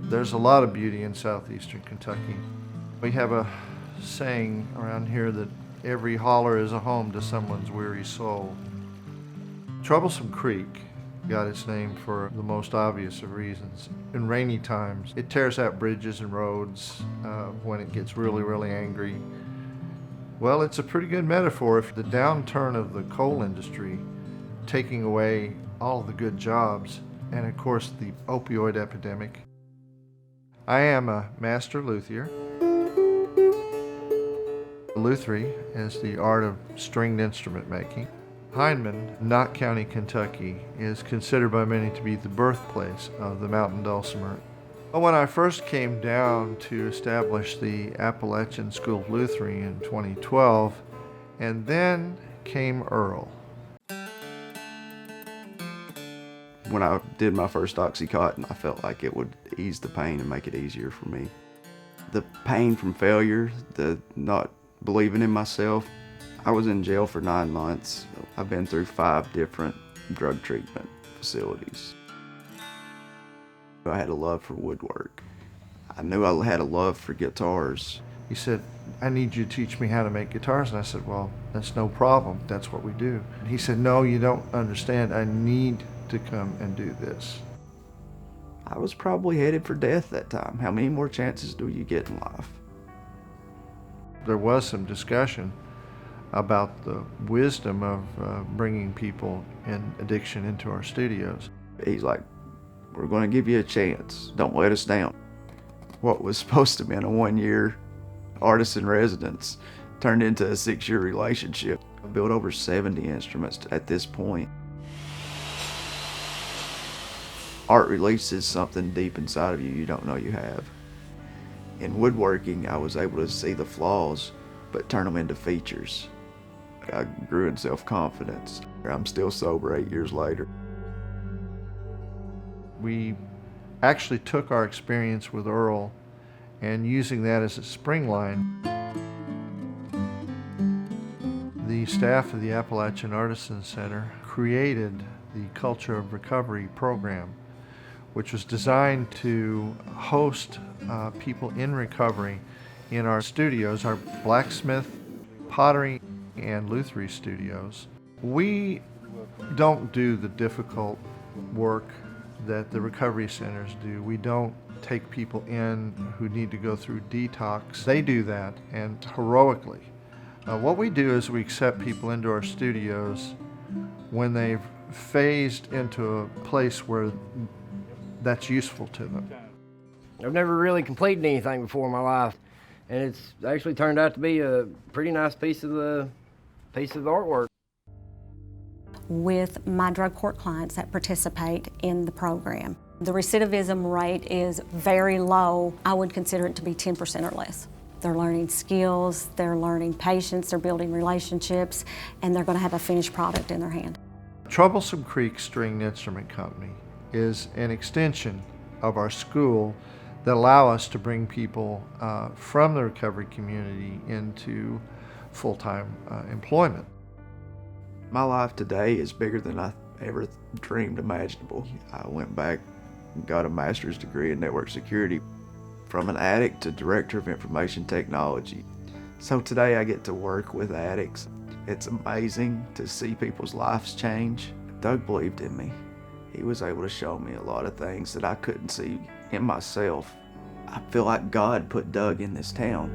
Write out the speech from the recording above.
There's a lot of beauty in southeastern Kentucky. We have a saying around here that every holler is a home to someone's weary soul. Troublesome Creek got its name for the most obvious of reasons. In rainy times, it tears out bridges and roads when it gets really, really angry. Well, it's a pretty good metaphor for the downturn of the coal industry, taking away all of the good jobs, and of course the opioid epidemic. I am a master luthier. Luthery is the art of stringed instrument making. Hindman, Knott County, Kentucky, is considered by many to be the birthplace of the mountain dulcimer. When I first came down to establish the Appalachian School of Luthery in 2012, and then came Earl. When I did my first OxyContin, I felt like it would ease the pain and make it easier for me. The pain from failure, the not believing in myself. I was in jail for 9 months. I've been through 5 different drug treatment facilities. I had a love for woodwork. I knew I had a love for guitars. He said, "I need you to teach me how to make guitars." And I said, "Well, that's no problem. That's what we do." And he said, "No, you don't understand. I need to come and do this." I was probably headed for death that time. How many more chances do you get in life? There was some discussion about the wisdom of bringing people in addiction into our studios. He's like, "We're going to give you a chance. Don't let us down." What was supposed to be a 1-year artist in residence turned into a 6-year relationship. I've built over 70 instruments at this point. Art releases something deep inside of you you don't know you have. In woodworking, I was able to see the flaws, but turn them into features. I grew in self-confidence. I'm still sober 8 years later. We actually took our experience with Earl and using that as a spring line. The staff of the Appalachian Artisan Center created the Culture of Recovery program, which was designed to host people in recovery in our studios, our blacksmith, pottery, and luthery studios. We don't do the difficult work that the recovery centers do. We don't take people in who need to go through detox. They do that, and heroically. What we do is we accept people into our studios when they've phased into a place where that's useful to them. I've never really completed anything before in my life, and it's actually turned out to be a pretty nice piece of the artwork. With my drug court clients that participate in the program, the recidivism rate is very low. I would consider it to be 10% or less. They're learning skills, they're learning patience, they're building relationships, and they're going to have a finished product in their hand. Troublesome Creek Stringed Instrument Company is an extension of our school that allow us to bring people from the recovery community into full-time employment. My life today is bigger than I ever dreamed imaginable. I went back and got a master's degree in network security, from an addict to director of information technology. So today I get to work with addicts. It's amazing to see people's lives change. Doug believed in me. He was able to show me a lot of things that I couldn't see in myself. I feel like God put Doug in this town.